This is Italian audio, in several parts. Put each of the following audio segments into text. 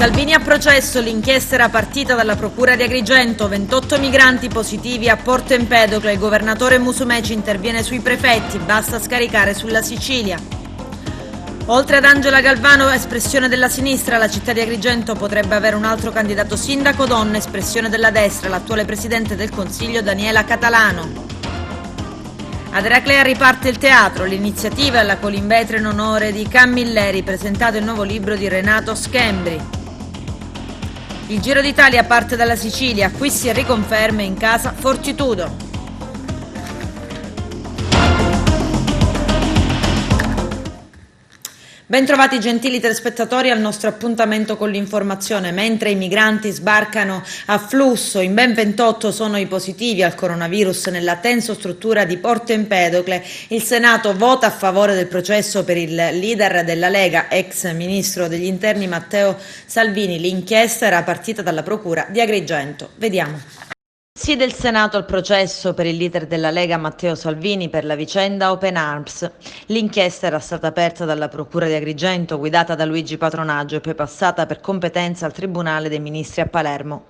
Salvini a processo, l'inchiesta era partita dalla procura di Agrigento, 28 migranti positivi a Porto Empedocle, il governatore Musumeci interviene sui prefetti, basta scaricare sulla Sicilia. Oltre ad Angela Galvano, espressione della sinistra, la città di Agrigento potrebbe avere un altro candidato sindaco donna, espressione della destra, l'attuale presidente del Consiglio Daniela Catalano. Ad Eraclea riparte il teatro, l'iniziativa è alla Colimbetre in onore di Camilleri, presentato il nuovo libro di Renato Schembri. Il Giro d'Italia parte dalla Sicilia, acquisti e riconferme in casa Fortitudo. Bentrovati gentili telespettatori al nostro appuntamento con l'informazione. Mentre i migranti sbarcano a flusso, in ben 28 sono i positivi al coronavirus nella tensostruttura di Porto Empedocle, il Senato vota a favore del processo per il leader della Lega, ex ministro degli interni Matteo Salvini. L'inchiesta era partita dalla procura di Agrigento. Vediamo. Sì del Senato al processo per il leader della Lega Matteo Salvini per la vicenda Open Arms. L'inchiesta era stata aperta dalla Procura di Agrigento, guidata da Luigi Patronaggio, e poi passata per competenza al Tribunale dei Ministri a Palermo.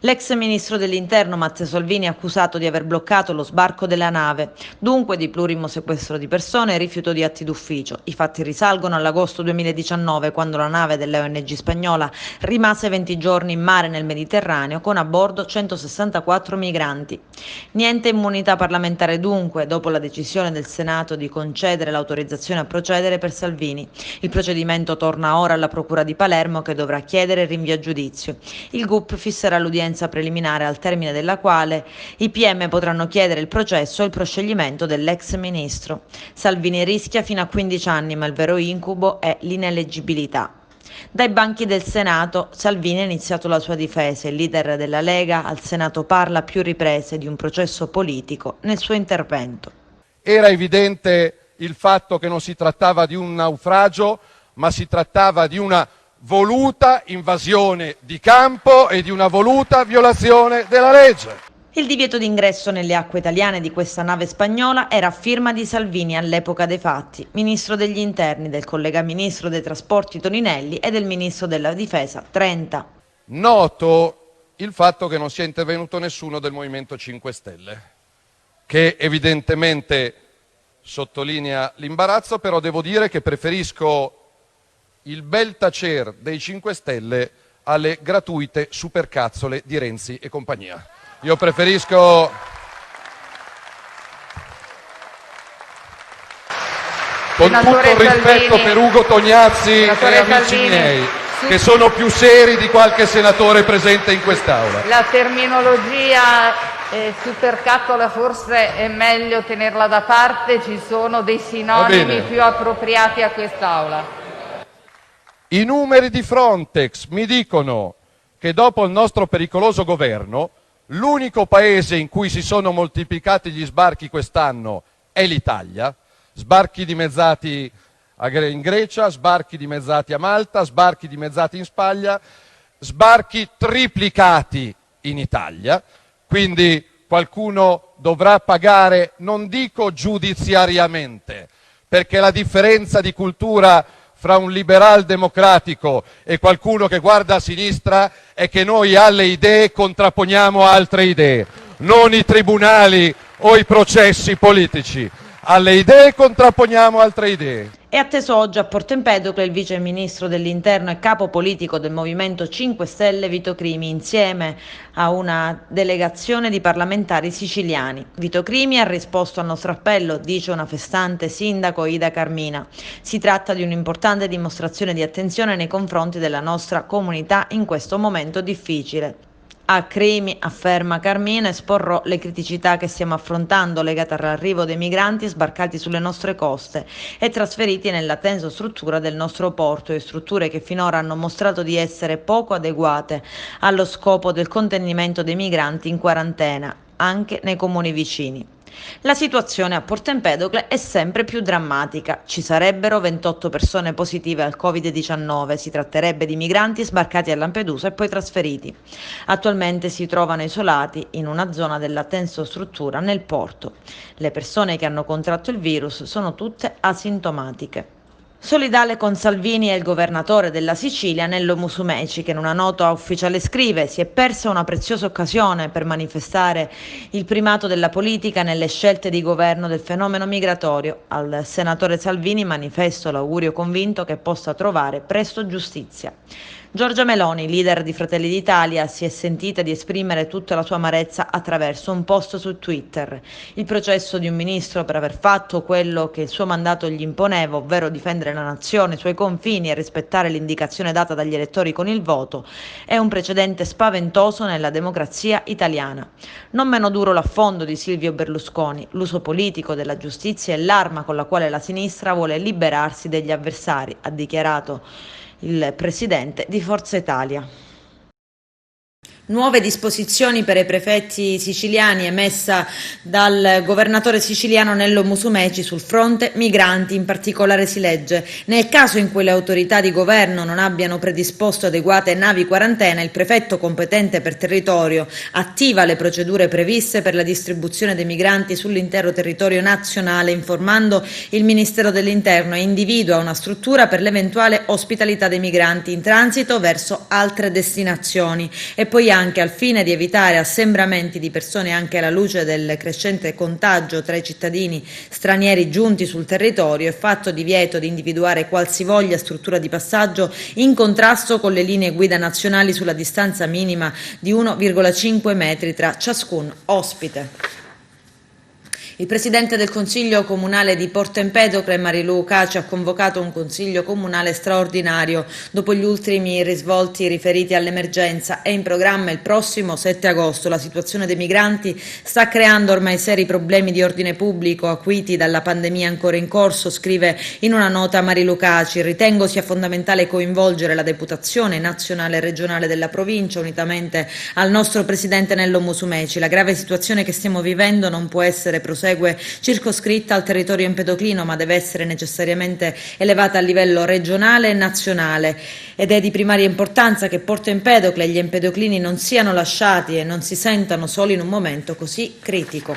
L'ex ministro dell'Interno Matteo Salvini è accusato di aver bloccato lo sbarco della nave, dunque di plurimo sequestro di persone e rifiuto di atti d'ufficio. I fatti risalgono all'agosto 2019, quando la nave dell'ONG spagnola rimase 20 giorni in mare nel Mediterraneo con a bordo 164 migranti. Niente immunità parlamentare dunque, dopo la decisione del Senato di concedere l'autorizzazione a procedere per Salvini. Il procedimento torna ora alla Procura di Palermo, che dovrà chiedere il rinvio a giudizio. Il GUP fisserà l'udienza preliminare, al termine della quale i PM potranno chiedere il processo e il proscioglimento dell'ex ministro. Salvini rischia fino a 15 anni, ma il vero incubo è l'ineleggibilità. Dai banchi del Senato Salvini ha iniziato la sua difesa. Il leader della Lega al Senato parla a più riprese di un processo politico nel suo intervento. Era evidente il fatto che non si trattava di un naufragio, ma si trattava di una voluta invasione di campo e di una voluta violazione della legge. Il divieto d'ingresso nelle acque italiane di questa nave spagnola era a firma di Salvini all'epoca dei fatti, ministro degli interni, del collega ministro dei trasporti Toninelli e del ministro della difesa Trenta. Noto il fatto che non sia intervenuto nessuno del Movimento 5 Stelle, che evidentemente sottolinea l'imbarazzo, però devo dire che preferisco il bel tacer dei 5 Stelle alle gratuite supercazzole di Renzi e compagnia. Io preferisco con tutto il rispetto per Ugo Tognazzi e amici miei, che sono più seri di qualche senatore presente in quest'Aula. La terminologia supercazzola forse è meglio tenerla da parte, ci sono dei sinonimi più appropriati a quest'Aula. I numeri di Frontex mi dicono che dopo il nostro pericoloso governo l'unico paese in cui si sono moltiplicati gli sbarchi quest'anno è l'Italia. Sbarchi dimezzati in Grecia, sbarchi dimezzati a Malta, sbarchi dimezzati in Spagna, sbarchi triplicati in Italia. Quindi qualcuno dovrà pagare, non dico giudiziariamente, perché la differenza di cultura fra un liberal democratico e qualcuno che guarda a sinistra è che noi alle idee contrapponiamo altre idee, non i tribunali o i processi politici. Alle idee contrapponiamo altre idee. È atteso oggi a Porto Empedocle il vice ministro dell'Interno e capo politico del Movimento 5 Stelle Vito Crimi, insieme a una delegazione di parlamentari siciliani. Vito Crimi ha risposto al nostro appello, dice una festante sindaco Ida Carmina. Si tratta di un'importante dimostrazione di attenzione nei confronti della nostra comunità in questo momento difficile. A Crimi, afferma Carmina, esporrò le criticità che stiamo affrontando legate all'arrivo dei migranti sbarcati sulle nostre coste e trasferiti nella tensostruttura del nostro porto, e strutture che finora hanno mostrato di essere poco adeguate allo scopo del contenimento dei migranti in quarantena, anche nei comuni vicini. La situazione a Porto Empedocle è sempre più drammatica. Ci sarebbero 28 persone positive al Covid-19. Si tratterebbe di migranti sbarcati a Lampedusa e poi trasferiti. Attualmente si trovano isolati in una zona della tensostruttura nel porto. Le persone che hanno contratto il virus sono tutte asintomatiche. Solidale con Salvini è il governatore della Sicilia, Nello Musumeci, che in una nota ufficiale scrive: si è persa una preziosa occasione per manifestare il primato della politica nelle scelte di governo del fenomeno migratorio. Al senatore Salvini manifesto l'augurio convinto che possa trovare presto giustizia. Giorgia Meloni, leader di Fratelli d'Italia, si è sentita di esprimere tutta la sua amarezza attraverso un post su Twitter. Il processo di un ministro per aver fatto quello che il suo mandato gli imponeva, ovvero difendere la nazione, i suoi confini e rispettare l'indicazione data dagli elettori con il voto, è un precedente spaventoso nella democrazia italiana. Non meno duro l'affondo di Silvio Berlusconi. L'uso politico della giustizia è l'arma con la quale la sinistra vuole liberarsi degli avversari, ha dichiarato il presidente di Forza Italia. Nuove disposizioni per i prefetti siciliani emessa dal governatore siciliano Nello Musumeci sul fronte migranti. In particolare si legge: nel caso in cui le autorità di governo non abbiano predisposto adeguate navi quarantena, il prefetto competente per territorio attiva le procedure previste per la distribuzione dei migranti sull'intero territorio nazionale, informando il Ministero dell'Interno, e individua una struttura per l'eventuale ospitalità dei migranti in transito verso altre destinazioni. E poi anche al fine di evitare assembramenti di persone, anche alla luce del crescente contagio tra i cittadini stranieri giunti sul territorio, è fatto divieto di individuare qualsivoglia struttura di passaggio in contrasto con le linee guida nazionali sulla distanza minima di 1,5 metri tra ciascun ospite. Il presidente del Consiglio Comunale di Porto Empedocle, Marilu Caci, ha convocato un Consiglio Comunale straordinario. Dopo gli ultimi risvolti riferiti all'emergenza, è in programma il prossimo 7 agosto. La situazione dei migranti sta creando ormai seri problemi di ordine pubblico acuiti dalla pandemia ancora in corso, scrive in una nota Marilu Caci. Ritengo sia fondamentale coinvolgere la Deputazione nazionale e regionale della provincia, unitamente al nostro presidente Nello Musumeci. La grave situazione che stiamo vivendo non può essere prosegue circoscritta al territorio empedoclino, ma deve essere necessariamente elevata a livello regionale e nazionale, ed è di primaria importanza che Porto Empedocle e gli empedoclini non siano lasciati e non si sentano soli in un momento così critico.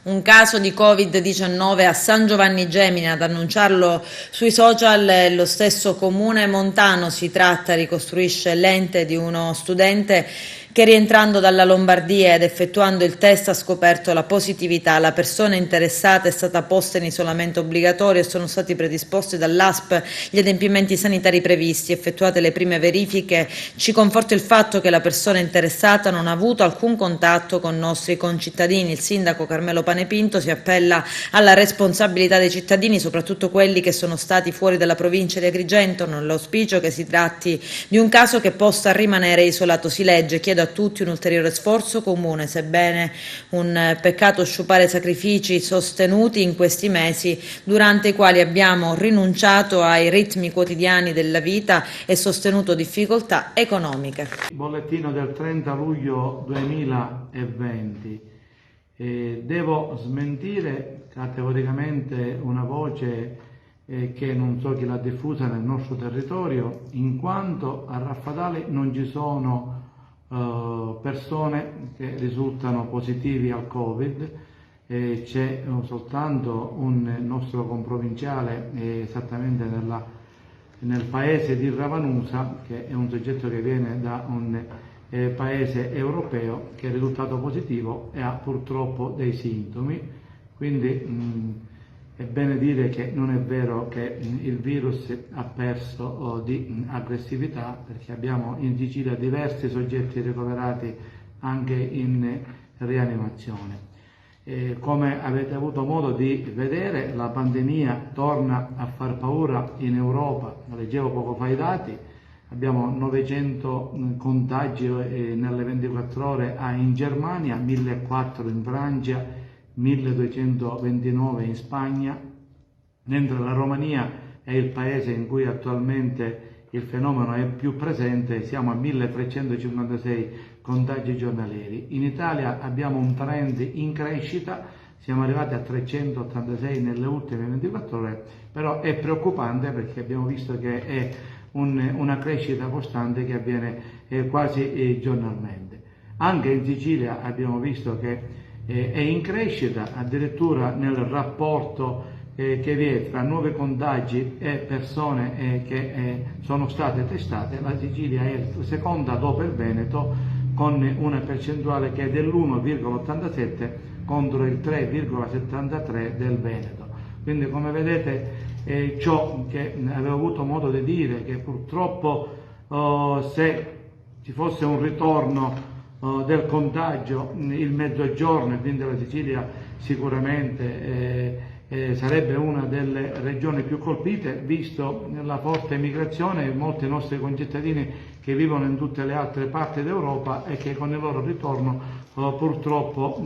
Un caso di Covid-19 a San Giovanni Gemini, ad annunciarlo sui social lo stesso comune montano. Si tratta, ricostruisce l'ente, di uno studente che, rientrando dalla Lombardia ed effettuando il test, ha scoperto la positività. La persona interessata è stata posta in isolamento obbligatorio e sono stati predisposti dall'ASP gli adempimenti sanitari previsti. Effettuate le prime verifiche, ci conforta il fatto che la persona interessata non ha avuto alcun contatto con nostri concittadini. Il sindaco Carmelo Panepinto si appella alla responsabilità dei cittadini, soprattutto quelli che sono stati fuori dalla provincia di Agrigento, nell'auspicio che si tratti di un caso che possa rimanere isolato. Si legge: chiedo a tutti un ulteriore sforzo comune, sebbene un peccato sciupare sacrifici sostenuti in questi mesi, durante i quali abbiamo rinunciato ai ritmi quotidiani della vita e sostenuto difficoltà economiche. Bollettino del 30 luglio 2020. Devo smentire categoricamente una voce che non so chi l'ha diffusa nel nostro territorio, in quanto a Raffadali non ci sono persone che risultano positivi al Covid. C'è soltanto un nostro comprovinciale esattamente nel paese di Ravanusa, che è un soggetto che viene da un paese europeo, che è risultato positivo e ha purtroppo dei sintomi. Quindi è bene dire che non è vero che il virus ha perso di aggressività, perché abbiamo in Sicilia diversi soggetti ricoverati anche in rianimazione. Come avete avuto modo di vedere, la pandemia torna a far paura in Europa. Leggevo poco fa i dati: abbiamo 900 contagi nelle 24 ore in Germania, 1.400 in Francia, 1229 in Spagna, mentre la Romania è il paese in cui attualmente il fenomeno è più presente. Siamo a 1356 contagi giornalieri. In Italia abbiamo un trend in crescita, siamo arrivati a 386 nelle ultime 24 ore, però è preoccupante perché abbiamo visto che è una crescita costante che avviene quasi giornalmente. Anche in Sicilia abbiamo visto che è in crescita, addirittura nel rapporto che vi è tra nuovi contagi e persone che sono state testate, la Sicilia è seconda dopo il Veneto, con una percentuale che è dell'1,87 contro il 3,73 del Veneto. Quindi, come vedete, ciò che avevo avuto modo di dire, che purtroppo se ci fosse un ritorno del contagio, il Mezzogiorno e quindi la Sicilia sicuramente sarebbe una delle regioni più colpite, visto la forte migrazione e molti nostri concittadini che vivono in tutte le altre parti d'Europa e che con il loro ritorno purtroppo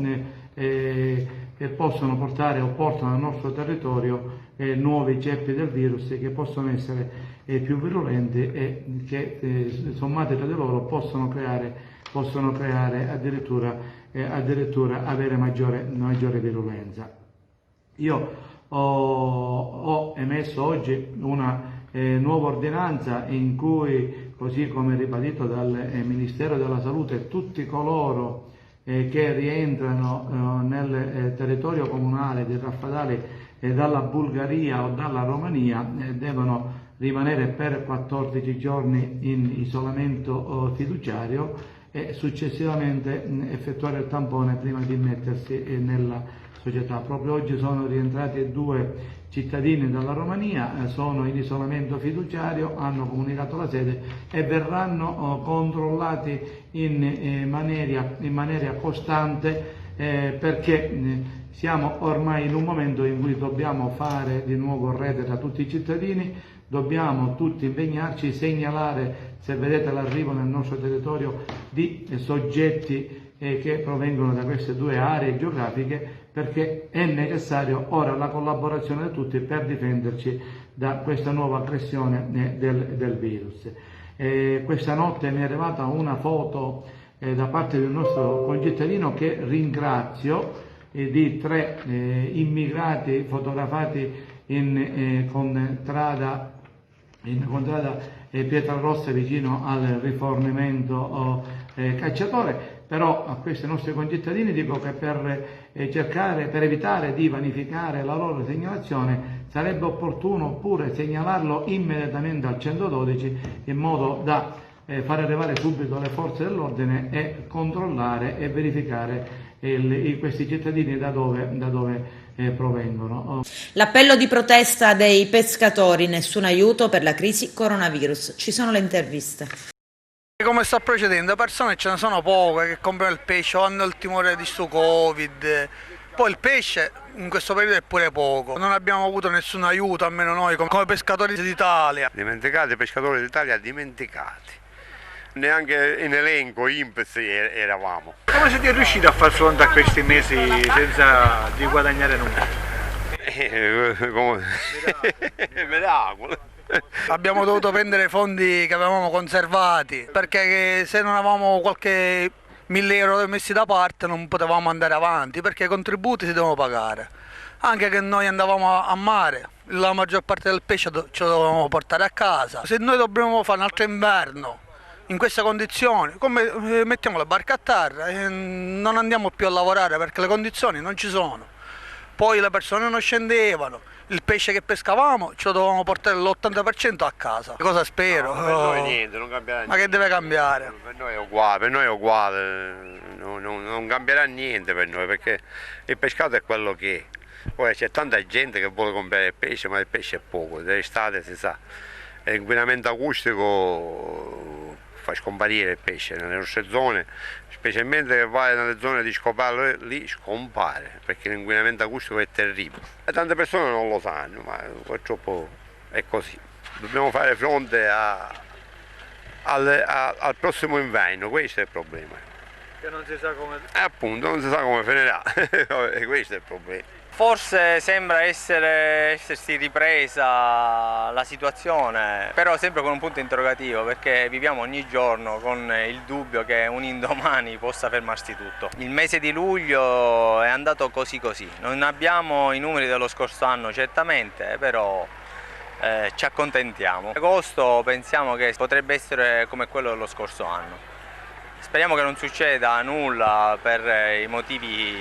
possono portare o portano al nostro territorio nuovi ceppi del virus che possono essere più virulenti e che sommati tra di loro possono creare addirittura avere maggiore virulenza. Io ho emesso oggi una nuova ordinanza in cui, così come ribadito dal Ministero della Salute, tutti coloro che rientrano nel territorio comunale di Raffadali dalla Bulgaria o dalla Romania devono rimanere per 14 giorni in isolamento fiduciario e successivamente effettuare il tampone prima di mettersi nella società. Proprio oggi sono rientrati 2 cittadini dalla Romania, sono in isolamento fiduciario, hanno comunicato la sede e verranno controllati in maniera costante perché siamo ormai in un momento in cui dobbiamo fare di nuovo rete tra tutti i cittadini, dobbiamo tutti impegnarci, segnalare se vedete l'arrivo nel nostro territorio di soggetti che provengono da queste 2 aree geografiche, perché è necessario ora la collaborazione di tutti per difenderci da questa nuova aggressione del virus. Questa notte mi è arrivata una foto da parte di un nostro concittadino che ringrazio, di 3 immigrati fotografati in contrada Pietrarossa vicino al rifornimento Cacciatore. Però a questi nostri concittadini dico che per evitare di vanificare la loro segnalazione sarebbe opportuno pure segnalarlo immediatamente al 112 in modo da far arrivare subito le forze dell'ordine e controllare e verificare questi cittadini da dove provengono. L'appello di protesta dei pescatori: nessun aiuto per la crisi coronavirus. Ci sono le interviste. Come sta procedendo? Persone ce ne sono poche che comprano il pesce o hanno il timore di sto Covid. Poi il pesce in questo periodo è pure poco. Non abbiamo avuto nessun aiuto, almeno noi come pescatori d'Italia. Dimenticati, pescatori d'Italia dimenticati. Neanche in elenco INPS eravamo. Come siete riusciti a far fronte a questi mesi senza di guadagnare nulla? Miracolo. Abbiamo dovuto prendere fondi che avevamo conservati, perché se non avevamo qualche 1.000 euro messi da parte non potevamo andare avanti, perché i contributi si devono pagare. Anche che noi andavamo a mare, la maggior parte del pesce ce lo dovevamo portare a casa. Se noi dobbiamo fare un altro inverno in queste condizioni, come mettiamo la barca a terra e non andiamo più a lavorare perché le condizioni non ci sono. Poi le persone non scendevano, il pesce che pescavamo ce lo dovevamo portare l'80% a casa. Cosa spero? No, per noi niente, non cambierà niente. Ma che deve cambiare? Per noi è uguale, non cambierà niente per noi, perché il pescato è quello che è. Poi c'è tanta gente che vuole comprare il pesce, ma il pesce è poco, d'estate si sa. L'inquinamento acustico fa scomparire il pesce nelle nostre zone, specialmente che vai nelle zone di Scopalo, lì scompare, perché l'inquinamento acustico è terribile. E tante persone non lo sanno, ma purtroppo è così. Dobbiamo fare fronte al prossimo inverno, questo è il problema. Che non si sa come... appunto, non si sa come finirà, questo è il problema. Forse sembra essersi ripresa la situazione, però sempre con un punto interrogativo, perché viviamo ogni giorno con il dubbio che un indomani possa fermarsi tutto. Il mese di luglio è andato così così, non abbiamo i numeri dello scorso anno certamente, però ci accontentiamo. Agosto pensiamo che potrebbe essere come quello dello scorso anno. Speriamo che non succeda nulla per i motivi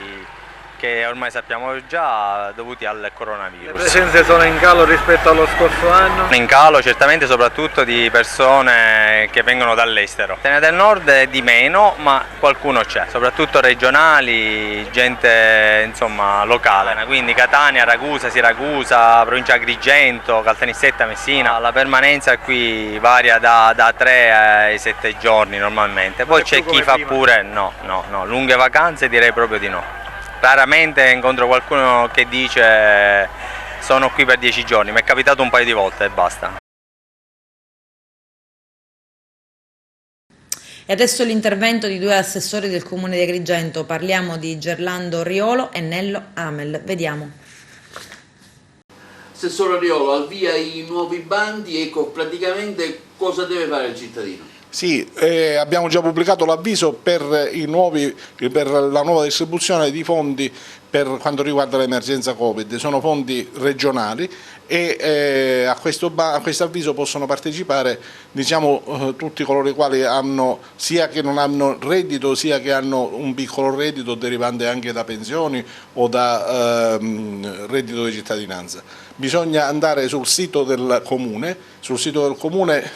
che ormai sappiamo già, dovuti al coronavirus. Le presenze sono in calo rispetto allo scorso anno? In calo certamente, soprattutto di persone che vengono dall'estero. Del nord di meno, ma qualcuno c'è, soprattutto regionali, gente insomma locale, quindi Catania, Ragusa, Siracusa, provincia Agrigento, Caltanissetta, Messina. La permanenza qui varia da 3 ai 7 giorni normalmente, poi c'è chi fa pure no, lunghe vacanze direi proprio di no. Raramente incontro qualcuno che dice sono qui per 10 giorni, mi è capitato un paio di volte e basta. E adesso l'intervento di 2 assessori del comune di Agrigento, parliamo di Gerlando Riolo e Nello Amel, vediamo. Assessore Riolo, al via i nuovi bandi, ecco praticamente cosa deve fare il cittadino? Sì, abbiamo già pubblicato l'avviso per la nuova distribuzione di fondi per quanto riguarda l'emergenza Covid. Sono fondi regionali e a questo avviso possono partecipare tutti coloro i quali hanno, sia che non hanno reddito, sia che hanno un piccolo reddito derivante anche da pensioni o da reddito di cittadinanza. Bisogna andare sul sito del comune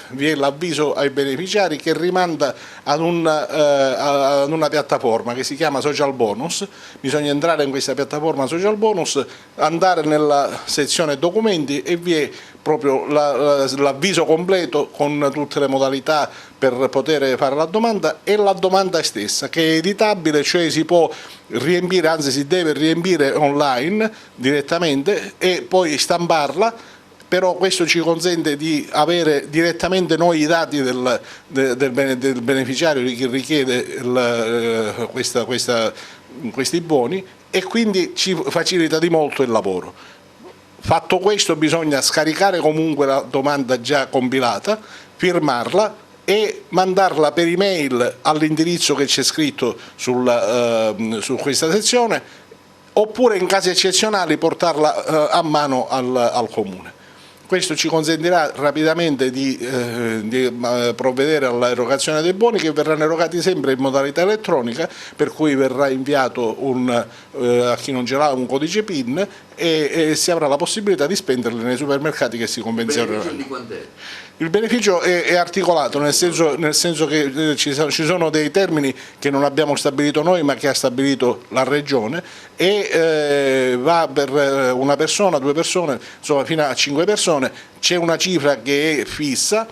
vi è l'avviso ai beneficiari che rimanda ad una piattaforma che si chiama Social Bonus. Bisogna entrare in questa piattaforma Social Bonus, andare nella sezione documenti e vi è proprio l'avviso completo con tutte le modalità per poter fare la domanda e la domanda stessa che è editabile, cioè si può riempire, anzi si deve riempire online direttamente e poi stamparla, però questo ci consente di avere direttamente noi i dati del beneficiario, di chi richiede questi buoni, e quindi ci facilita di molto il lavoro. Fatto questo bisogna scaricare comunque la domanda già compilata, firmarla e mandarla per email all'indirizzo che c'è scritto su questa sezione, oppure in casi eccezionali portarla a mano al comune. Questo ci consentirà rapidamente di provvedere all'erogazione dei buoni, che verranno erogati sempre in modalità elettronica, per cui verrà inviato a chi non ce l'ha un codice PIN e si avrà la possibilità di spenderli nei supermercati che si convenzioneranno. Il beneficio di quant'è? Il beneficio è articolato, nel senso che ci sono dei termini che non abbiamo stabilito noi ma che ha stabilito la Regione, e va per una persona, 2 persone, insomma fino a 5 persone. C'è una cifra che è fissa,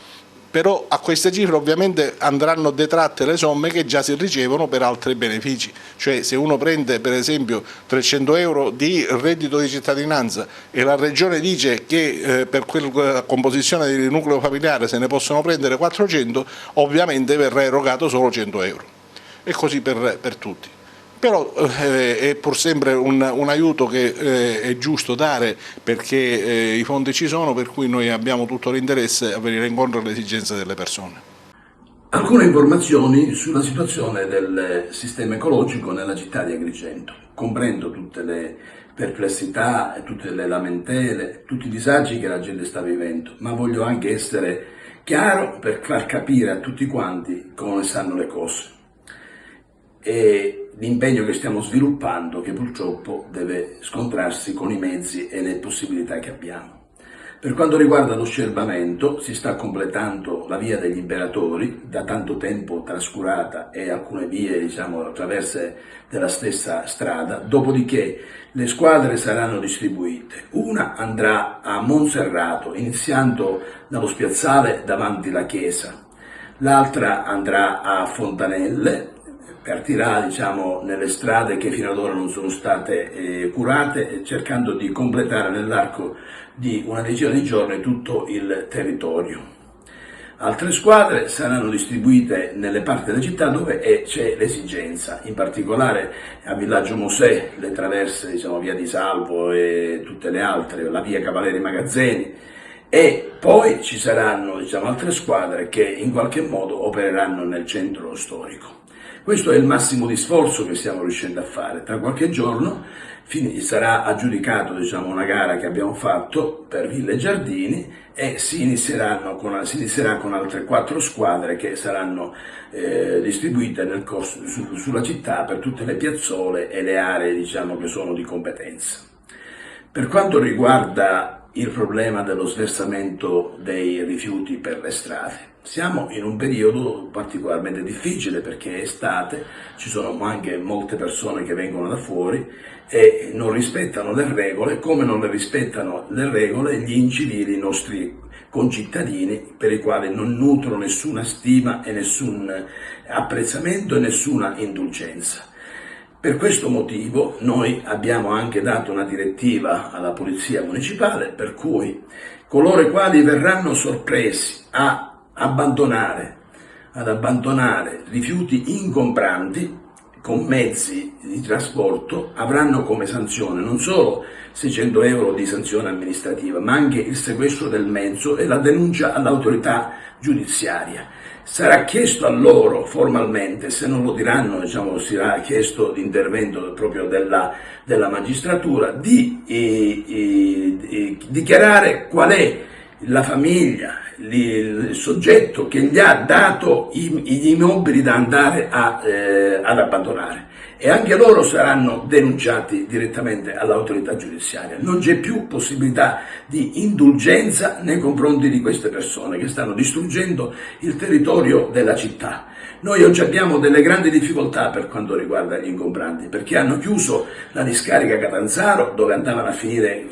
però a queste cifre ovviamente andranno detratte le somme che già si ricevono per altri benefici. Cioè se uno prende per esempio 300 euro di reddito di cittadinanza e la Regione dice che per quella composizione di nucleo familiare se ne possono prendere 400, ovviamente verrà erogato solo 100 euro. E così per tutti. Però è pur sempre un aiuto che è giusto dare, perché i fondi ci sono, per cui noi abbiamo tutto l'interesse a venire incontro alle esigenze delle persone. Alcune informazioni sulla situazione del sistema ecologico nella città di Agrigento. Comprendo tutte le perplessità, tutte le lamentele, tutti i disagi che la gente sta vivendo, ma voglio anche essere chiaro per far capire a tutti quanti come stanno le cose. E l'impegno che stiamo sviluppando, che purtroppo deve scontrarsi con i mezzi e le possibilità che abbiamo. Per quanto riguarda l'osservamento, si sta completando la via degli Imperatori, da tanto tempo trascurata, e alcune vie attraverse della stessa strada, dopodiché le squadre saranno distribuite. Una andrà a Monserrato, iniziando dallo spiazzale davanti alla chiesa, l'altra andrà a Fontanelle, partirà nelle strade che fino ad ora non sono state curate, cercando di completare nell'arco di una decina di giorni tutto il territorio. Altre squadre saranno distribuite nelle parti della città dove c'è l'esigenza, in particolare a Villaggio Mosè, le traverse via di Salvo e tutte le altre, la via Cavalieri Magazzeni, e poi ci saranno altre squadre che in qualche modo opereranno nel centro storico. Questo è il massimo di sforzo che stiamo riuscendo a fare. Tra qualche giorno sarà aggiudicato, diciamo, una gara che abbiamo fatto per Ville Giardini e si inizierà con altre 4 squadre che saranno distribuite sulla città per tutte le piazzole e le aree, diciamo, che sono di competenza. Per quanto riguarda il problema dello sversamento dei rifiuti per le strade, siamo in un periodo particolarmente difficile perché è estate, ci sono anche molte persone che vengono da fuori e non rispettano le regole, come non le rispettano le regole gli incivili, i nostri concittadini, per i quali non nutro nessuna stima e nessun apprezzamento e nessuna indulgenza. Per questo motivo noi abbiamo anche dato una direttiva alla Polizia Municipale per cui coloro i quali verranno sorpresi ad abbandonare rifiuti ingombranti con mezzi di trasporto avranno come sanzione non solo 600 euro di sanzione amministrativa, ma anche il sequestro del mezzo e la denuncia all'autorità giudiziaria. Sarà chiesto a loro formalmente, se non lo diranno, diciamo, sarà chiesto l'intervento proprio della magistratura di dichiarare qual è la famiglia, il soggetto che gli ha dato gli immobili da andare ad abbandonare, e anche loro saranno denunciati direttamente all'autorità giudiziaria. Non c'è più possibilità di indulgenza nei confronti di queste persone che stanno distruggendo il territorio della città. Noi oggi abbiamo delle grandi difficoltà per quanto riguarda gli ingombranti, perché hanno chiuso la discarica Catanzaro dove andavano a finire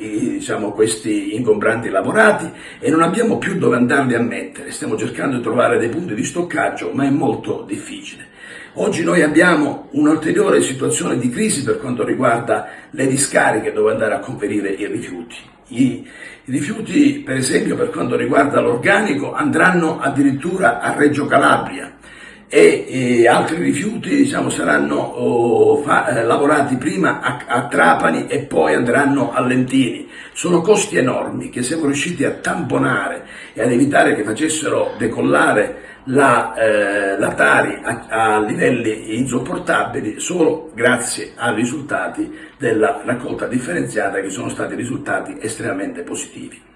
questi ingombranti lavorati e non abbiamo più dove andarli a mettere. Stiamo cercando di trovare dei punti di stoccaggio, ma è molto difficile. Oggi noi abbiamo un'ulteriore situazione di crisi per quanto riguarda le discariche dove andare a conferire i rifiuti. I rifiuti, per esempio, per quanto riguarda l'organico, andranno addirittura a Reggio Calabria e altri rifiuti saranno lavorati prima a Trapani e poi andranno a Lentini. Sono costi enormi che siamo riusciti a tamponare e ad evitare che facessero decollare la Tari a livelli insopportabili solo grazie ai risultati della raccolta differenziata, che sono stati risultati estremamente positivi.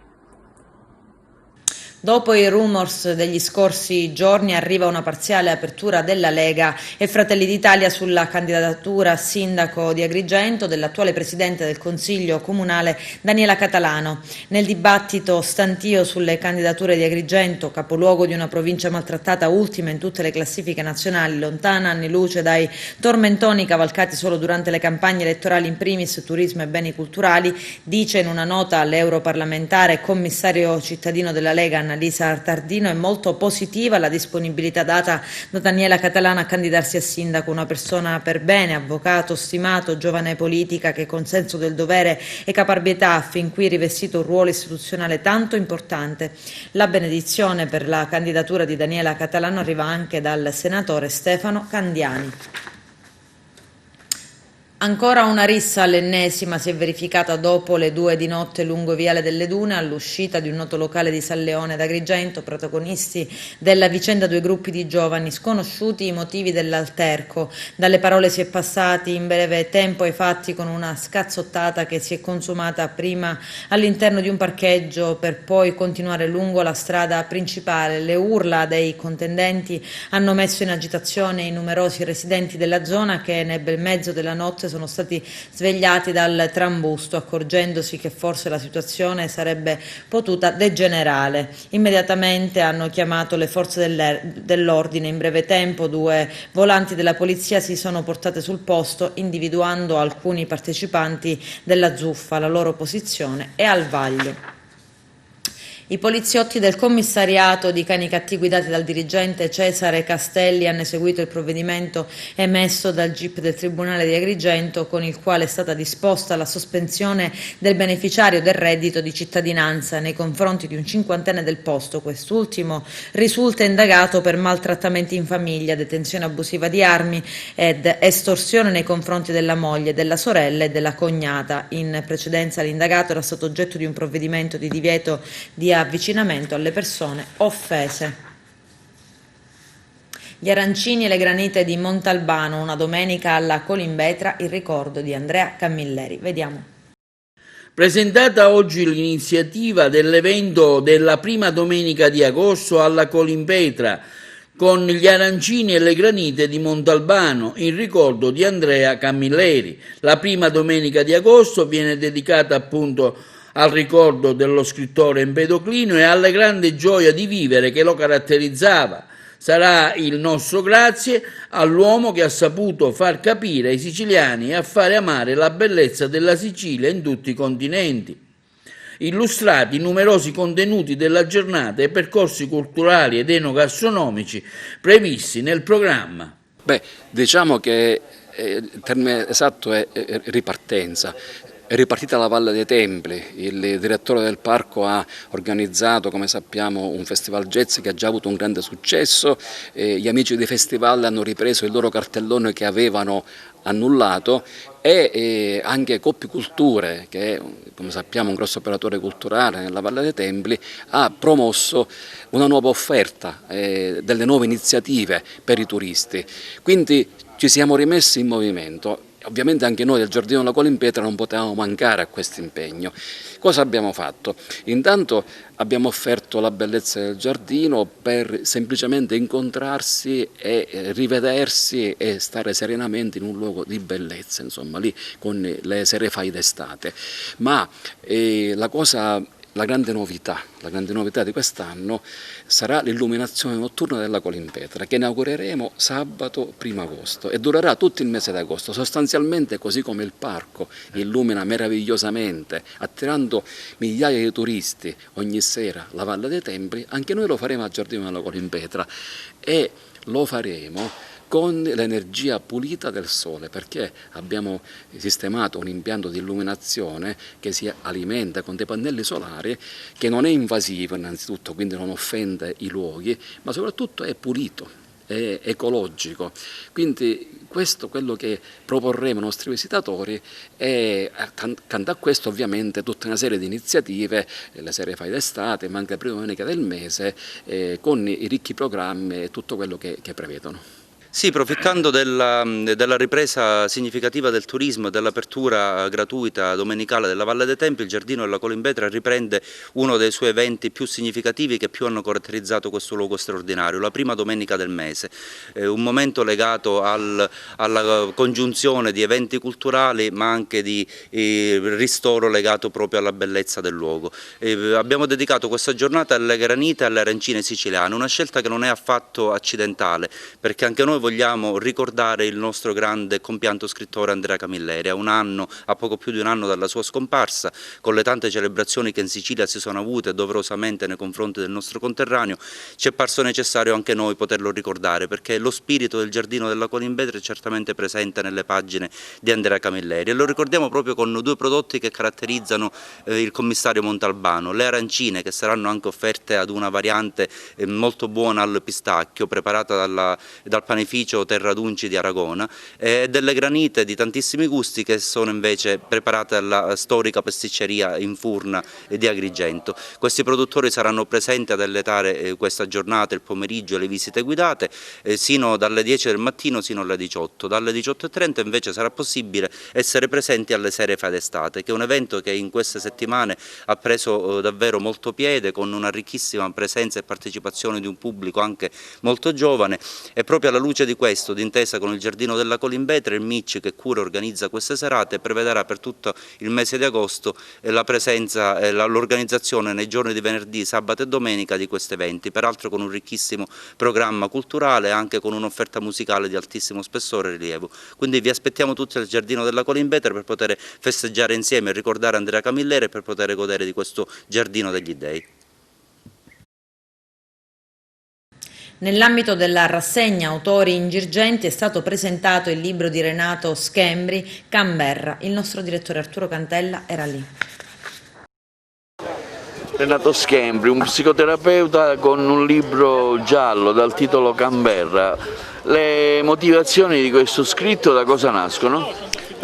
Dopo i rumors degli scorsi giorni arriva una parziale apertura della Lega e Fratelli d'Italia sulla candidatura a sindaco di Agrigento dell'attuale presidente del Consiglio Comunale Daniela Catalano. Nel dibattito stantio sulle candidature di Agrigento, capoluogo di una provincia maltrattata, ultima in tutte le classifiche nazionali, lontana anni luce dai tormentoni cavalcati solo durante le campagne elettorali, in primis turismo e beni culturali, dice in una nota all'europarlamentare commissario cittadino della Lega Annalisa Tardino, è molto positiva la disponibilità data da Daniela Catalano a candidarsi a sindaco, una persona per bene, avvocato, stimato, giovane politica che con senso del dovere e caparbietà ha fin qui rivestito un ruolo istituzionale tanto importante. La benedizione per la candidatura di Daniela Catalano arriva anche dal senatore Stefano Candiani. Ancora una rissa, l'ennesima, si è verificata dopo le 2 di notte lungo Viale delle Dune, all'uscita di un noto locale di San Leone d'Agrigento. Protagonisti della vicenda 2 gruppi di giovani, sconosciuti i motivi dell'alterco. Dalle parole si è passati in breve tempo ai fatti, con una scazzottata che si è consumata prima all'interno di un parcheggio per poi continuare lungo la strada principale. Le urla dei contendenti hanno messo in agitazione i numerosi residenti della zona che nel bel mezzo della notte sono stati svegliati dal trambusto, accorgendosi che forse la situazione sarebbe potuta degenerare. Immediatamente hanno chiamato le forze dell'ordine. In breve tempo 2 volanti della polizia si sono portate sul posto, individuando alcuni partecipanti della zuffa. La loro posizione è al vaglio. I poliziotti del commissariato di Canicattì, guidati dal dirigente Cesare Castelli, hanno eseguito il provvedimento emesso dal GIP del Tribunale di Agrigento, con il quale è stata disposta la sospensione del beneficiario del reddito di cittadinanza nei confronti di un 50enne del posto. Quest'ultimo risulta indagato per maltrattamenti in famiglia, detenzione abusiva di armi ed estorsione nei confronti della moglie, della sorella e della cognata. In precedenza l'indagato era stato oggetto di un provvedimento di divieto di avvicinamento alle persone offese. Gli arancini e le granite di Montalbano, una domenica alla Colimbetra, il ricordo di Andrea Camilleri. Vediamo. Presentata oggi l'iniziativa dell'evento della prima domenica di agosto alla Colimpetra con gli arancini e le granite di Montalbano in ricordo di Andrea Camilleri. La prima domenica di agosto viene dedicata appunto al ricordo dello scrittore Empedoclino e alla grande gioia di vivere che lo caratterizzava. Sarà il nostro grazie all'uomo che ha saputo far capire ai siciliani e a fare amare la bellezza della Sicilia in tutti i continenti. Illustrati numerosi contenuti della giornata e percorsi culturali ed enogastronomici previsti nel programma. Diciamo che il termine esatto è ripartenza. È ripartita la Valle dei Templi, il direttore del parco ha organizzato, come sappiamo, un festival jazz che ha già avuto un grande successo, gli amici dei festival hanno ripreso il loro cartellone che avevano annullato e anche Coppi Culture, che è, come sappiamo, un grosso operatore culturale nella Valle dei Templi, ha promosso una nuova offerta, delle nuove iniziative per i turisti. Quindi ci siamo rimessi in movimento. Ovviamente anche noi del Giardino della Colimpetra non potevamo mancare a questo impegno. Cosa abbiamo fatto? Intanto abbiamo offerto la bellezza del giardino per semplicemente incontrarsi e rivedersi e stare serenamente in un luogo di bellezza, insomma, lì con le serefai d'estate. Ma la grande novità di quest'anno sarà l'illuminazione notturna della Colimpetra, che inaugureremo sabato 1 agosto e durerà tutto il mese di agosto, sostanzialmente così come il parco illumina meravigliosamente, attirando migliaia di turisti ogni sera la Valle dei Templi. Anche noi lo faremo al Giardino della Colimpetra e lo faremo con l'energia pulita del sole, perché abbiamo sistemato un impianto di illuminazione che si alimenta con dei pannelli solari, che non è invasivo innanzitutto, quindi non offende i luoghi, ma soprattutto è pulito, è ecologico. Quindi questo è quello che proporremo ai nostri visitatori e accanto a questo ovviamente tutta una serie di iniziative, le serie fai d'estate, ma anche la prima domenica del mese, con i ricchi programmi e tutto quello che prevedono. Sì, approfittando della ripresa significativa del turismo e dell'apertura gratuita domenicale della Valle dei Templi, il Giardino della Colimpetra riprende uno dei suoi eventi più significativi che più hanno caratterizzato questo luogo straordinario, la prima domenica del mese, un momento legato alla congiunzione di eventi culturali ma anche di ristoro legato proprio alla bellezza del luogo. Abbiamo dedicato questa giornata alle granite e alle arancine siciliane, una scelta che non è affatto accidentale, perché anche noi vogliamo ricordare il nostro grande compianto scrittore Andrea Camilleri. A poco più di un anno dalla sua scomparsa, con le tante celebrazioni che in Sicilia si sono avute doverosamente nei confronti del nostro conterraneo, ci è parso necessario anche noi poterlo ricordare, perché lo spirito del Giardino della Colimpetra è certamente presente nelle pagine di Andrea Camilleri e lo ricordiamo proprio con due prodotti che caratterizzano il commissario Montalbano: le arancine, che saranno anche offerte ad una variante molto buona al pistacchio preparata dal panificio Terra Dunci di Aragona, e delle granite di tantissimi gusti che sono invece preparate alla storica pasticceria in Furna di Agrigento. Questi produttori saranno presenti ad alletare questa giornata, il pomeriggio, le visite guidate, sino dalle 10 del mattino sino alle 18. Dalle 18:30 invece sarà possibile essere presenti alle Serie Fai d'Estate, che è un evento che in queste settimane ha preso davvero molto piede, con una ricchissima presenza e partecipazione di un pubblico anche molto giovane, e proprio alla luce di questo, d'intesa con il Giardino della Colimpetra, il MIC che cura e organizza queste serate prevederà per tutto il mese di agosto la presenza e l'organizzazione nei giorni di venerdì, sabato e domenica di questi eventi, peraltro con un ricchissimo programma culturale e anche con un'offerta musicale di altissimo spessore e rilievo. Quindi vi aspettiamo tutti al Giardino della Colimpetra per poter festeggiare insieme e ricordare Andrea Camilleri e per poter godere di questo Giardino degli Dei. Nell'ambito della rassegna Autori Ingirgenti è stato presentato il libro di Renato Schembri, Canberra. Il nostro direttore Arturo Cantella era lì. Renato Schembri, un psicoterapeuta con un libro giallo dal titolo Canberra. Le motivazioni di questo scritto da cosa nascono?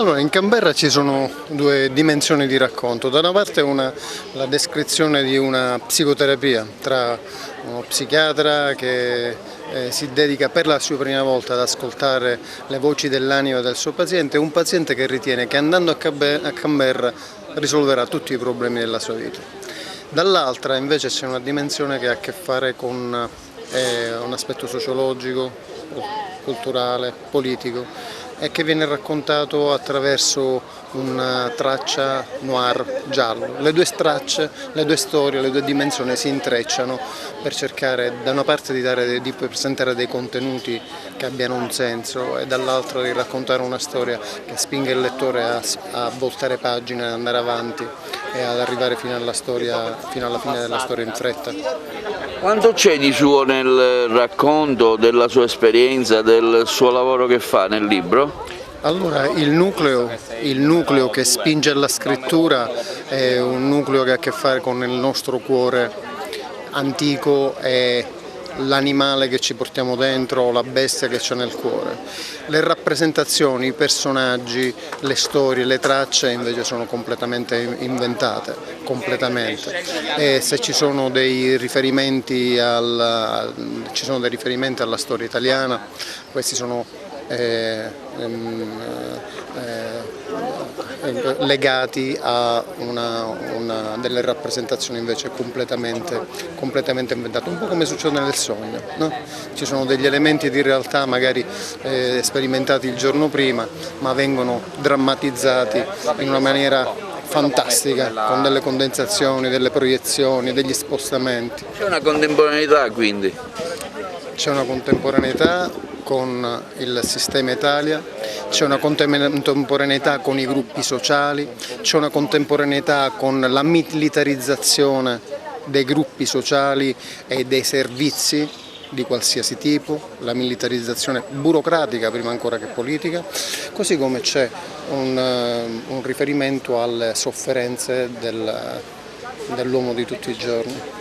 Allora, in Canberra ci sono due dimensioni di racconto. Da una parte la descrizione di una psicoterapia tra uno psichiatra che si dedica per la sua prima volta ad ascoltare le voci dell'anima del suo paziente e un paziente che ritiene che andando a Canberra risolverà tutti i problemi della sua vita. Dall'altra invece c'è una dimensione che ha a che fare con un aspetto sociologico, culturale, politico e che viene raccontato attraverso una traccia noir giallo. Le due tracce, le due storie, le due dimensioni si intrecciano per cercare da una parte di presentare dei contenuti che abbiano un senso e dall'altra di raccontare una storia che spinga il lettore a voltare pagine, ad andare avanti e ad arrivare fino alla fine della storia in fretta. Quanto c'è di suo nel racconto, della sua esperienza, del suo lavoro che fa nel libro? Allora, il nucleo che spinge alla scrittura è un nucleo che ha a che fare con il nostro cuore antico e l'animale che ci portiamo dentro, la bestia che c'è nel cuore. Le rappresentazioni, i personaggi, le storie, le tracce invece sono completamente inventate, completamente. E se ci sono dei riferimenti alla storia italiana, questi sono legati a delle rappresentazioni invece completamente inventate, un po' come succede nel sogno, no? Ci sono degli elementi di realtà magari sperimentati il giorno prima, ma vengono drammatizzati in una maniera fantastica, con delle condensazioni, delle proiezioni, degli spostamenti. C'è una contemporaneità quindi? C'è una contemporaneità con il sistema Italia, c'è una contemporaneità con i gruppi sociali, c'è una contemporaneità con la militarizzazione dei gruppi sociali e dei servizi di qualsiasi tipo, la militarizzazione burocratica prima ancora che politica, così come c'è un riferimento alle sofferenze dell'uomo di tutti i giorni.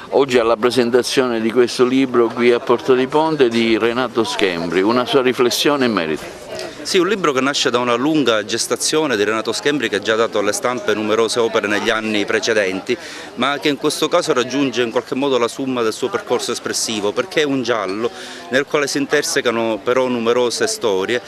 Oggi alla presentazione di questo libro qui a Porto di Ponte di Renato Schembri, una sua riflessione in merito. Sì, un libro che nasce da una lunga gestazione di Renato Schembri, che ha già dato alle stampe numerose opere negli anni precedenti, ma che in questo caso raggiunge in qualche modo la summa del suo percorso espressivo, perché è un giallo nel quale si intersecano però numerose storie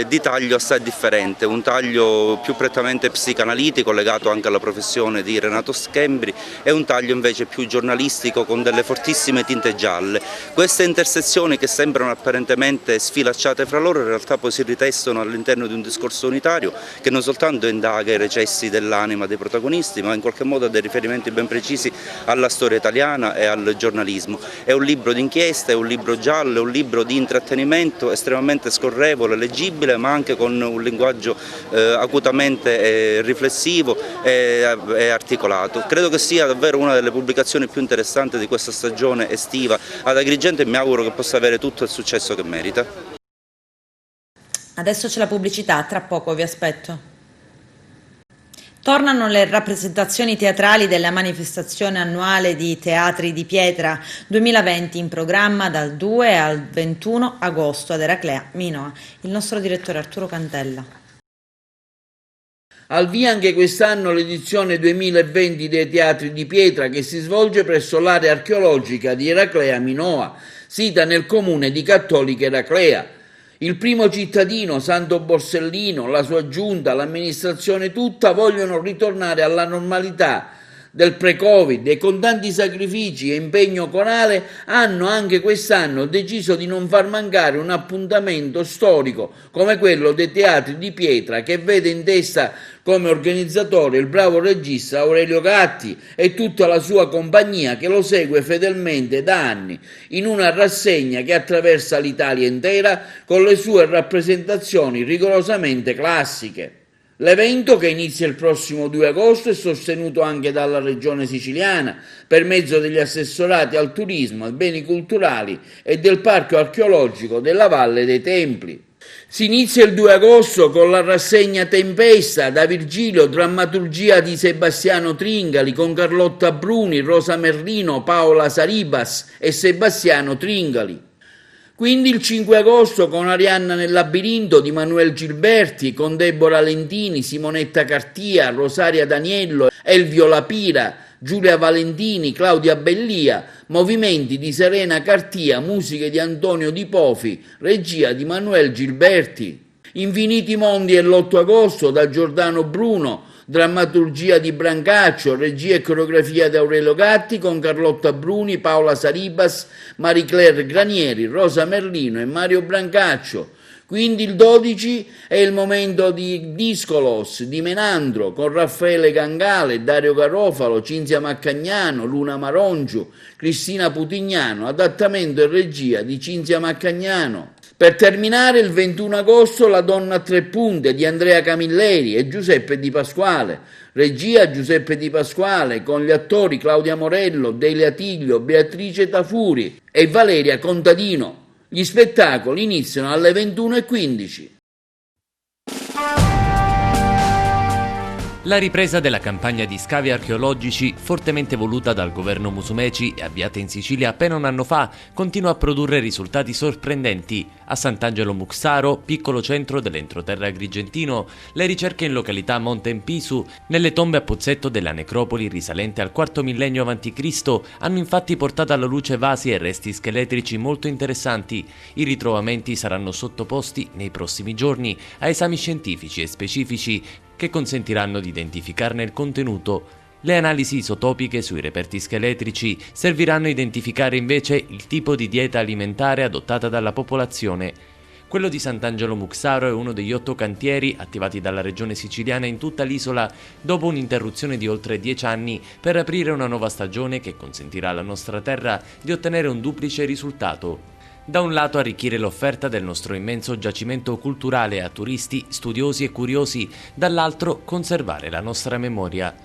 di taglio assai differente, un taglio più prettamente psicanalitico legato anche alla professione di Renato Schembri e un taglio invece più giornalistico con delle fortissime tinte gialle. Queste intersezioni che sembrano apparentemente sfilacciate fra loro in realtà poi si ritestono all'interno di un discorso unitario che non soltanto indaga i recessi dell'anima dei protagonisti, ma in qualche modo ha dei riferimenti ben precisi alla storia italiana e al giornalismo. È un libro d'inchiesta, è un libro giallo, è un libro di intrattenimento estremamente scorrevole, leggibile, ma anche con un linguaggio acutamente riflessivo e articolato. Credo che sia davvero una delle pubblicazioni più interessanti di questa stagione estiva ad Agrigento e mi auguro che possa avere tutto il successo che merita. Adesso c'è la pubblicità, tra poco vi aspetto. Tornano le rappresentazioni teatrali della manifestazione annuale di Teatri di Pietra 2020 in programma dal 2 al 21 agosto ad Eraclea Minoa. Il nostro direttore Arturo Cantella. Al via anche quest'anno l'edizione 2020 dei Teatri di Pietra che si svolge presso l'area archeologica di Eraclea Minoa, sita nel comune di Cattolica Eraclea. Il primo cittadino, Santo Borsellino, la sua giunta, l'amministrazione tutta vogliono ritornare alla normalità del pre-Covid e con tanti sacrifici e impegno corale hanno anche quest'anno deciso di non far mancare un appuntamento storico come quello dei Teatri di Pietra che vede in testa come organizzatore il bravo regista Aurelio Gatti e tutta la sua compagnia che lo segue fedelmente da anni in una rassegna che attraversa l'Italia intera con le sue rappresentazioni rigorosamente classiche. L'evento, che inizia il prossimo 2 agosto, è sostenuto anche dalla Regione Siciliana per mezzo degli assessorati al turismo, ai beni culturali e del Parco archeologico della Valle dei Templi. Si inizia il 2 agosto con la rassegna Tempesta da Virgilio, drammaturgia di Sebastiano Tringali, con Carlotta Bruni, Rosa Merlino, Paola Saribas e Sebastiano Tringali. Quindi il 5 agosto con Arianna nel labirinto di Manuel Gilberti, con Deborah Lentini, Simonetta Cartia, Rosaria Daniello, Elvio Lapira, Giulia Valentini, Claudia Bellia, movimenti di Serena Cartia, musiche di Antonio Di Pofi, regia di Manuel Gilberti. Infiniti Mondi è l'8 agosto da Giordano Bruno, drammaturgia di Brancaccio, regia e coreografia di Aurelio Gatti con Carlotta Bruni, Paola Saribas, Marie Claire Granieri, Rosa Merlino e Mario Brancaccio. Quindi il 12 è il momento di Discolos di Menandro con Raffaele Gangale, Dario Garofalo, Cinzia Maccagnano, Luna Marongiu, Cristina Putignano, adattamento e regia di Cinzia Maccagnano. Per terminare il 21 agosto La donna a tre punte di Andrea Camilleri e Giuseppe Di Pasquale, regia Giuseppe Di Pasquale con gli attori Claudia Morello, Delia Tiglio, Beatrice Tafuri e Valeria Contadino. Gli spettacoli iniziano alle 21:15. La ripresa della campagna di scavi archeologici, fortemente voluta dal governo Musumeci e avviata in Sicilia appena un anno fa, continua a produrre risultati sorprendenti. A Sant'Angelo Muxaro, piccolo centro dell'entroterra agrigentino, le ricerche in località Monte Empisu, nelle tombe a Pozzetto della necropoli risalente al IV millennio a.C., hanno infatti portato alla luce vasi e resti scheletrici molto interessanti. I ritrovamenti saranno sottoposti nei prossimi giorni a esami scientifici e specifici che consentiranno di identificarne il contenuto. Le analisi isotopiche sui reperti scheletrici serviranno a identificare invece il tipo di dieta alimentare adottata dalla popolazione. Quello di Sant'Angelo Muxaro è uno degli 8 cantieri attivati dalla regione siciliana in tutta l'isola dopo un'interruzione di oltre 10 anni per aprire una nuova stagione che consentirà alla nostra terra di ottenere un duplice risultato. Da un lato arricchire l'offerta del nostro immenso giacimento culturale a turisti, studiosi e curiosi, dall'altro conservare la nostra memoria.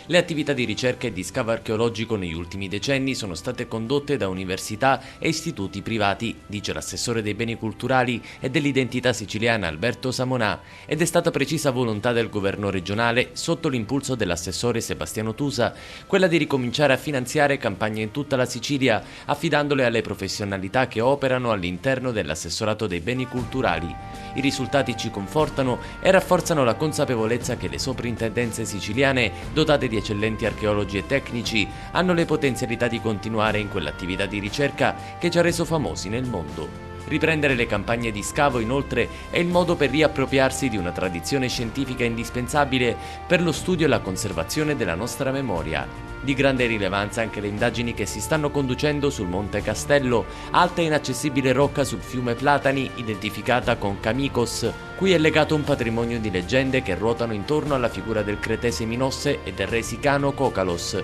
Le attività di ricerca e di scavo archeologico negli ultimi decenni sono state condotte da università e istituti privati, dice l'assessore dei beni culturali e dell'identità siciliana Alberto Samonà, ed è stata precisa volontà del governo regionale, sotto l'impulso dell'assessore Sebastiano Tusa, quella di ricominciare a finanziare campagne in tutta la Sicilia, affidandole alle professionalità che operano all'interno dell'assessorato dei beni culturali. I risultati ci confortano e rafforzano la consapevolezza che le soprintendenze siciliane, dotate di eccellenti archeologi e tecnici, hanno le potenzialità di continuare in quell'attività di ricerca che ci ha reso famosi nel mondo. Riprendere le campagne di scavo, inoltre, è il modo per riappropriarsi di una tradizione scientifica indispensabile per lo studio e la conservazione della nostra memoria. Di grande rilevanza anche le indagini che si stanno conducendo sul Monte Castello, alta e inaccessibile rocca sul fiume Platani, identificata con Camicos, cui è legato un patrimonio di leggende che ruotano intorno alla figura del cretese Minosse e del re sicano Cocalos.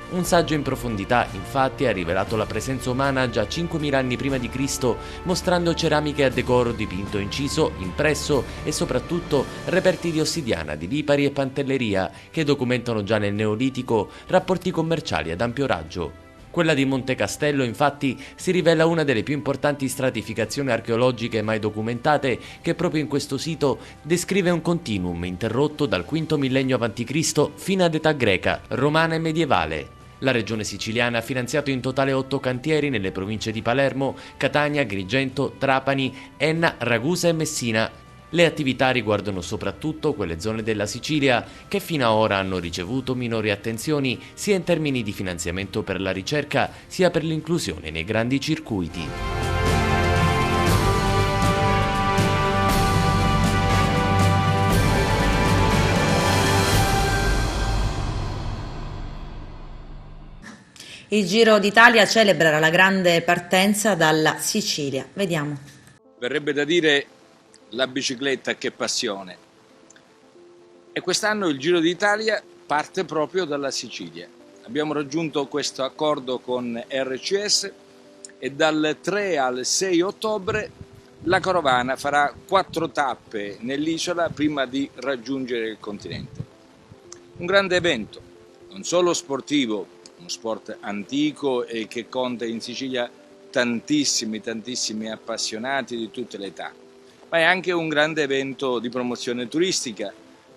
Un saggio in profondità, infatti, ha rivelato la presenza umana già 5.000 anni prima di Cristo, mostrando ceramiche a decoro dipinto, inciso, impresso e soprattutto reperti di ossidiana, di lipari e pantelleria che documentano già nel Neolitico rapporti commerciali ad ampio raggio. Quella di Monte Castello, infatti, si rivela una delle più importanti stratificazioni archeologiche mai documentate, che proprio in questo sito descrive un continuum interrotto dal V millennio a.C. fino ad età greca, romana e medievale. La regione siciliana ha finanziato in totale 8 cantieri nelle province di Palermo, Catania, Agrigento, Trapani, Enna, Ragusa e Messina. Le attività riguardano soprattutto quelle zone della Sicilia che fino ad ora hanno ricevuto minori attenzioni sia in termini di finanziamento per la ricerca sia per l'inclusione nei grandi circuiti. Il Giro d'Italia celebra la grande partenza dalla Sicilia. Vediamo. Verrebbe da dire la bicicletta che passione. E quest'anno il Giro d'Italia parte proprio dalla Sicilia. Abbiamo raggiunto questo accordo con RCS e dal 3 al 6 ottobre la carovana farà 4 tappe nell'isola prima di raggiungere il continente. Un grande evento, non solo sportivo, uno sport antico e che conta in Sicilia tantissimi appassionati di tutte le età, ma è anche un grande evento di promozione turistica,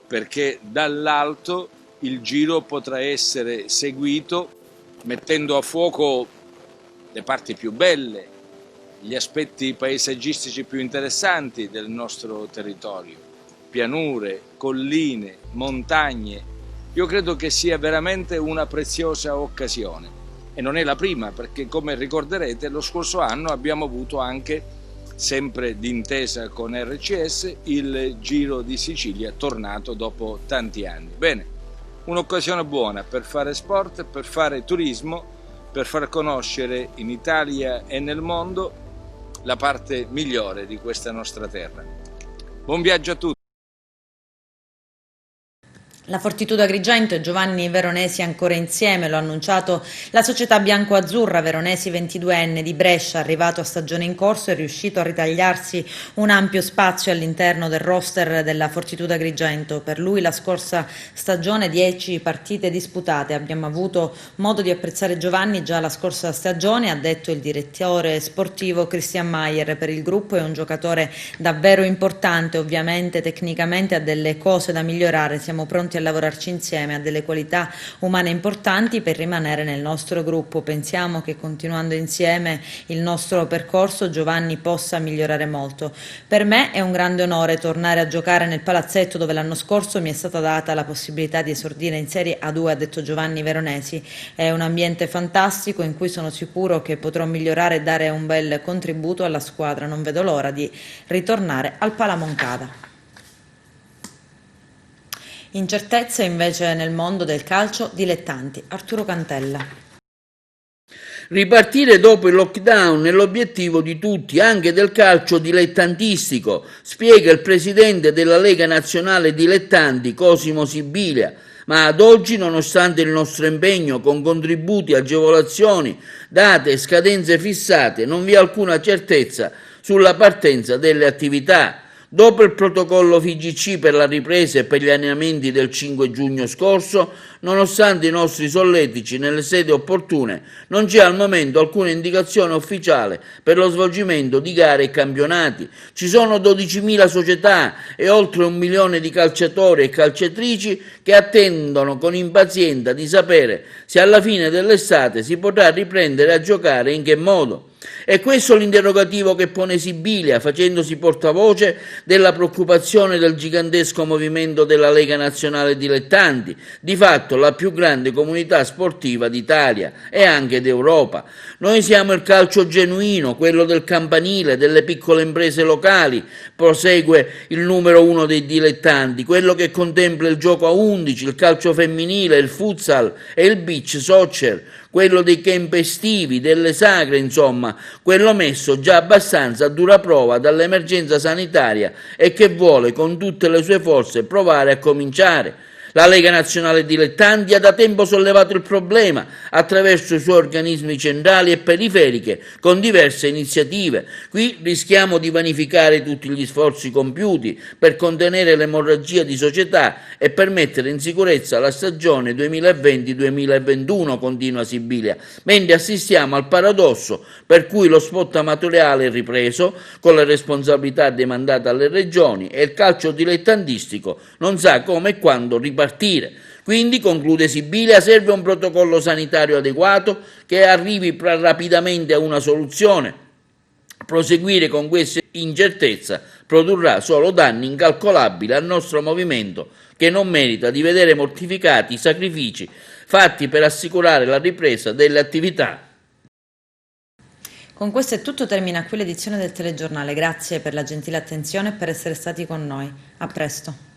perché dall'alto il giro potrà essere seguito mettendo a fuoco le parti più belle, gli aspetti paesaggistici più interessanti del nostro territorio, pianure, colline, montagne. Io credo che sia veramente una preziosa occasione e non è la prima, perché come ricorderete lo scorso anno abbiamo avuto anche, sempre d'intesa con RCS, il Giro di Sicilia tornato dopo tanti anni. Bene, un'occasione buona per fare sport, per fare turismo, per far conoscere in Italia e nel mondo la parte migliore di questa nostra terra. Buon viaggio a tutti! La Fortitudo Agrigento e Giovanni Veronesi ancora insieme, lo ha annunciato la società bianco-azzurra. Veronesi, 22enne di Brescia, arrivato a stagione in corso, è riuscito a ritagliarsi un ampio spazio all'interno del roster della Fortitudo Agrigento. Per lui la scorsa stagione 10 partite disputate. Abbiamo avuto modo di apprezzare Giovanni già la scorsa stagione, ha detto il direttore sportivo Christian Maier. Per il gruppo è un giocatore davvero importante, ovviamente tecnicamente ha delle cose da migliorare, siamo pronti a lavorarci insieme, ha delle qualità umane importanti per rimanere nel nostro gruppo. Pensiamo che continuando insieme il nostro percorso Giovanni possa migliorare molto. Per me è un grande onore tornare a giocare nel palazzetto dove l'anno scorso mi è stata data la possibilità di esordire in Serie A2, ha detto Giovanni Veronesi. È un ambiente fantastico in cui sono sicuro che potrò migliorare e dare un bel contributo alla squadra. Non vedo l'ora di ritornare al Palamoncada. Incertezze invece nel mondo del calcio dilettanti. Arturo Cantella. Ripartire dopo il lockdown è l'obiettivo di tutti, anche del calcio dilettantistico, spiega il presidente della Lega Nazionale Dilettanti, Cosimo Sibilia. Ma ad oggi, nonostante il nostro impegno con contributi, agevolazioni, date e scadenze fissate, non vi è alcuna certezza sulla partenza delle attività. Dopo il protocollo FIGC per la ripresa e per gli allenamenti del 5 giugno scorso, nonostante i nostri solletici nelle sedi opportune, non c'è al momento alcuna indicazione ufficiale per lo svolgimento di gare e campionati. Ci sono 12.000 società e oltre 1 milione di calciatori e calciatrici che attendono con impazienza di sapere se alla fine dell'estate si potrà riprendere a giocare e in che modo. È questo l'interrogativo che pone Sibilia, facendosi portavoce della preoccupazione del gigantesco movimento della Lega Nazionale Dilettanti, di fatto la più grande comunità sportiva d'Italia e anche d'Europa. Noi siamo il calcio genuino, quello del campanile, delle piccole imprese locali, prosegue il numero 1 dei dilettanti, quello che contempla il gioco a 11, il calcio femminile, il futsal e il beach soccer, quello dei camp estivi, delle sagre, insomma, quello messo già abbastanza a dura prova dall'emergenza sanitaria e che vuole con tutte le sue forze provare a cominciare. La Lega Nazionale Dilettanti ha da tempo sollevato il problema attraverso i suoi organismi centrali e periferiche con diverse iniziative. Qui rischiamo di vanificare tutti gli sforzi compiuti per contenere l'emorragia di società e per mettere in sicurezza la stagione 2020-2021, continua Sibilia, mentre assistiamo al paradosso per cui lo sport amatoriale è ripreso con le responsabilità demandate alle regioni e il calcio dilettantistico non sa come e quando ripartire. Quindi, conclude Sibilia, serve un protocollo sanitario adeguato che arrivi rapidamente a una soluzione. Proseguire con questa incertezza produrrà solo danni incalcolabili al nostro movimento, che non merita di vedere mortificati i sacrifici fatti per assicurare la ripresa delle attività. Con questo è tutto, termina qui l'edizione del telegiornale. Grazie per la gentile attenzione e per essere stati con noi. A presto.